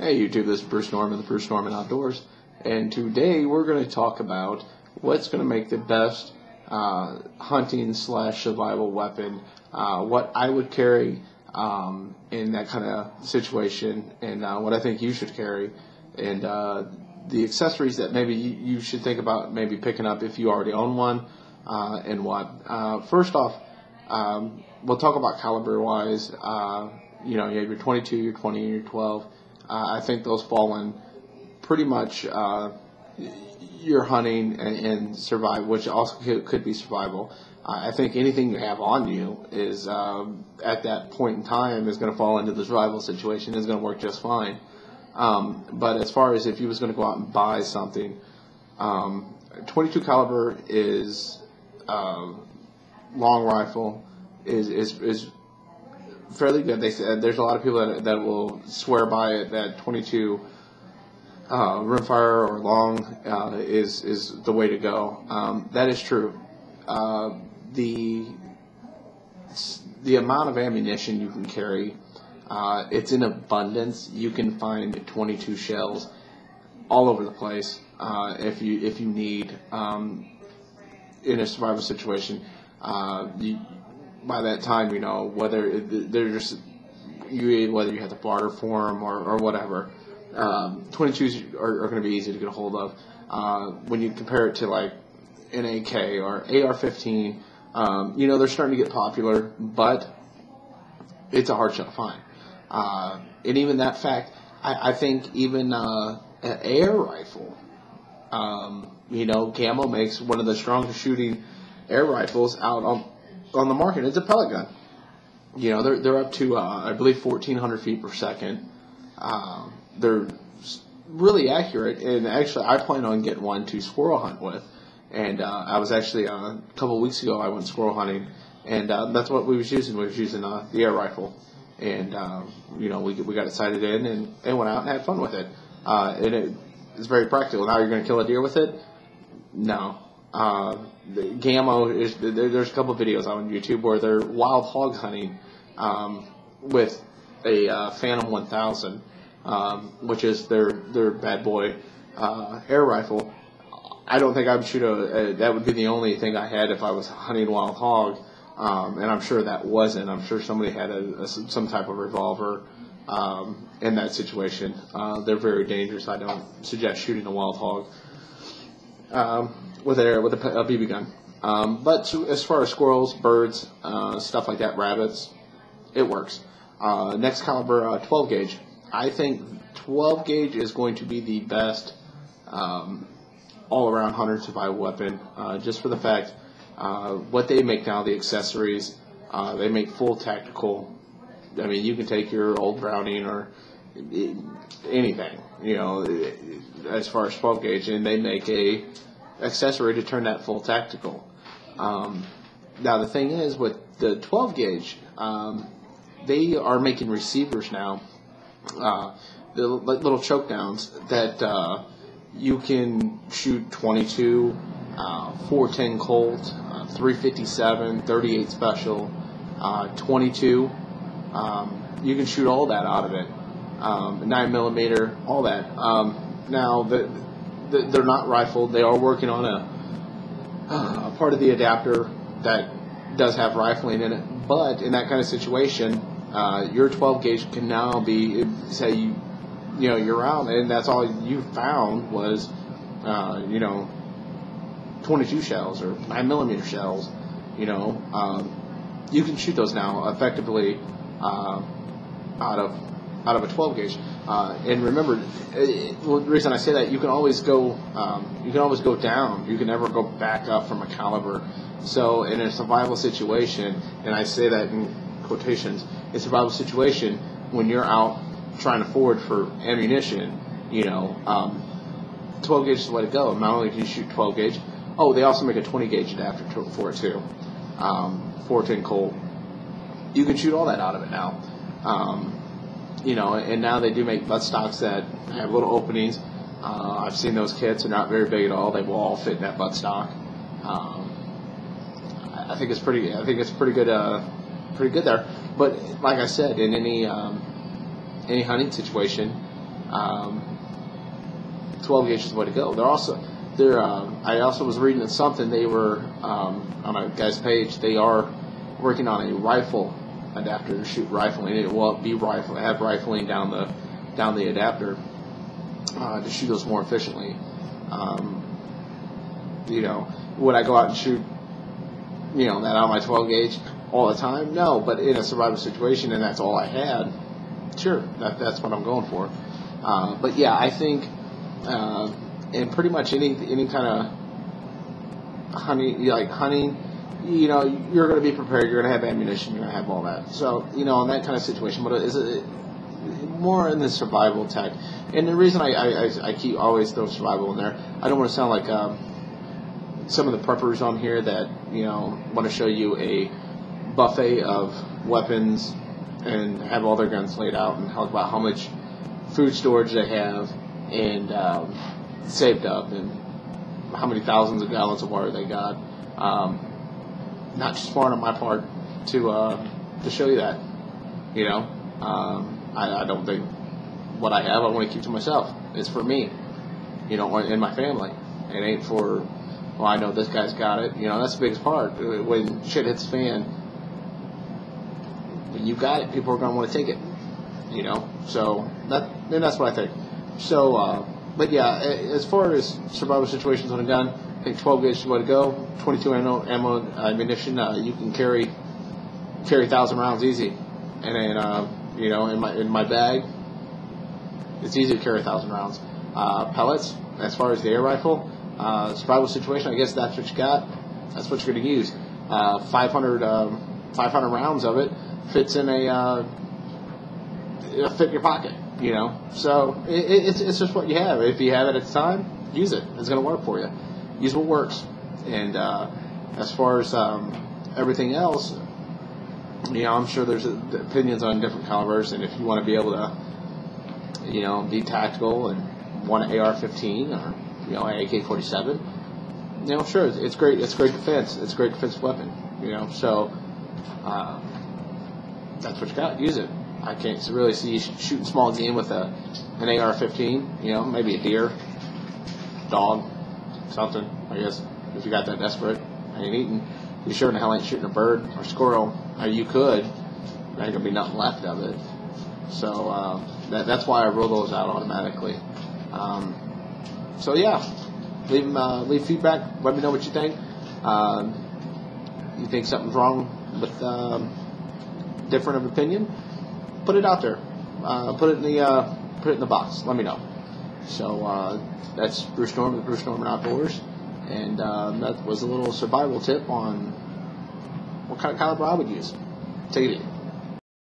Hey YouTube, this is Bruce Norman, the Bruce Norman Outdoors, and today we're going to talk about what's going to make the best hunting / survival weapon, what I would carry in that kind of situation, and what I think you should carry, and the accessories that maybe you should think about maybe picking up if you already own one, and what. First off, we'll talk about caliber-wise. You have your 22, your 20, and your 12. I think those fall in pretty much your hunting and survival, which also could be survival. I think anything you have on you is, at that point in time, is going to fall into the survival situation. Is going to work just fine. But as far as if you was going to go out and buy something, 22 caliber is long rifle is fairly good. They said there's a lot of people that will swear by it that 22 rimfire or long is the way to go. That is true. The amount of ammunition you can carry, it's in abundance. You can find 22 shells all over the place if you need in a survival situation. By that time, whether they're just whether you have to barter for them or whatever. 22s are going to be easy to get a hold of. When you compare it to like an AK or AR-15, they're starting to get popular, but it's a hard shot to find. And even that fact, I think even an air rifle, Camo makes one of the strongest shooting air rifles out on the market. It's a pellet gun. They're up to I believe 1,400 feet per second. They're really accurate, and actually I plan on getting one to squirrel hunt with. And I was actually a couple of weeks ago I went squirrel hunting, and that's what we was using. We was using the air rifle, and we got it sighted in and went out and had fun with it. And it's very practical. Now you're going to kill a deer with it? No. The Gamo there's a couple of videos on YouTube where they're wild hog hunting with a Phantom 1000, which is their bad boy air rifle. I don't think I would shoot that would be the only thing I had if I was hunting wild hog, and I'm sure that wasn't. I'm sure somebody had some type of revolver in that situation. They're very dangerous. I don't suggest shooting a wild hog with a BB gun. But as far as squirrels, birds, stuff like that, rabbits, it works. Next caliber, 12 gauge. I think 12 gauge is going to be the best all-around hunter survival weapon, just for the fact what they make now, the accessories, they make full tactical. I mean, you can take your old Browning or anything, as far as 12 gauge, and they make a accessory to turn that full tactical. Now the thing is with the 12 gauge, they are making receivers now, the little choke downs that you can shoot 22, 410 Colt, 357, 38 Special, 22. You can shoot all that out of it. 9mm, all that. Now they're not rifled. They are working on a part of the adapter that does have rifling in it. But in that kind of situation, your 12 gauge can now be, say you're out and that's all you found was 22 shells or 9mm shells. You can shoot those now effectively out of a 12 gauge. And remember, the reason I say that, you can always go down. You can never go back up from a caliber. So in a survival situation, and I say that in quotations, a survival situation, when you're out trying to forage for ammunition, 12 gauge is the way to go. Not only can you shoot 12 gauge, they also make a 20 gauge adapter for it too. 410 Colt. You can shoot all that out of it now. And now they do make buttstocks that have little openings. I've seen those kits. They're not very big at all. They will all fit in that buttstock. I think it's pretty good. Pretty good there. But like I said, in any hunting situation, 12 gauge is the way to go. I also was reading something. They were on a guy's page. They are working on a rifle adapter to shoot rifling. It won't be rifle. Have rifling down the adapter to shoot those more efficiently. Would I go out and shoot that out of my 12 gauge all the time? No, but in a survival situation, and that's all I had. Sure, that's what I'm going for. But yeah, I think in pretty much any kind of hunting, you're going to be prepared. You're going to have ammunition. You're going to have all that. So in that kind of situation, but is it more in the survival tech? And the reason I keep always throw survival in there, I don't want to sound like some of the preppers on here that want to show you a buffet of weapons and have all their guns laid out and talk about how much food storage they have and saved up and how many thousands of gallons of water they got. Not just smart on my part to show you that. I don't think what I have I want to keep to myself. It's for me, and my family. It ain't for, well, I know this guy's got it. That's the biggest part. When shit hits the fan, when you got it, people are going to want to take it. So that's what I think. So, but yeah, as far as survival situations on a gun, I think 12 gauge is the way to go. 22 ammo ammunition, you can carry 1,000 rounds easy, and then in my bag, it's easy to carry 1,000 rounds. Pellets, as far as the air rifle, survival situation, I guess that's what you got. That's what you're going to use. 500 rounds of it fits in it'll fit in your pocket. So it's just what you have. If you have it at the time, use it. It's going to work for you. Use what works. And as far as everything else, I'm sure there's opinions on different calibers, and if you want to be able to, be tactical and want an AR-15 or an AK-47, sure, it's great. It's great defense. It's a great defensive weapon. So that's what you got. Use it. I can't really see you shooting small game with an AR-15. Maybe a deer, dog, something. I guess if you got that desperate, I ain't eating. You sure in the hell ain't shooting a bird or squirrel. Or you could. There ain't gonna be nothing left of it. So that's why I roll those out automatically. So yeah, leave feedback. Let me know what you think. You think something's wrong with different of opinion? Put it out there. Put it in the box. Let me know. So that's Bruce Norman with Bruce Norman Outdoors, and that was a little survival tip on what kind of caliber I would use. Take it easy.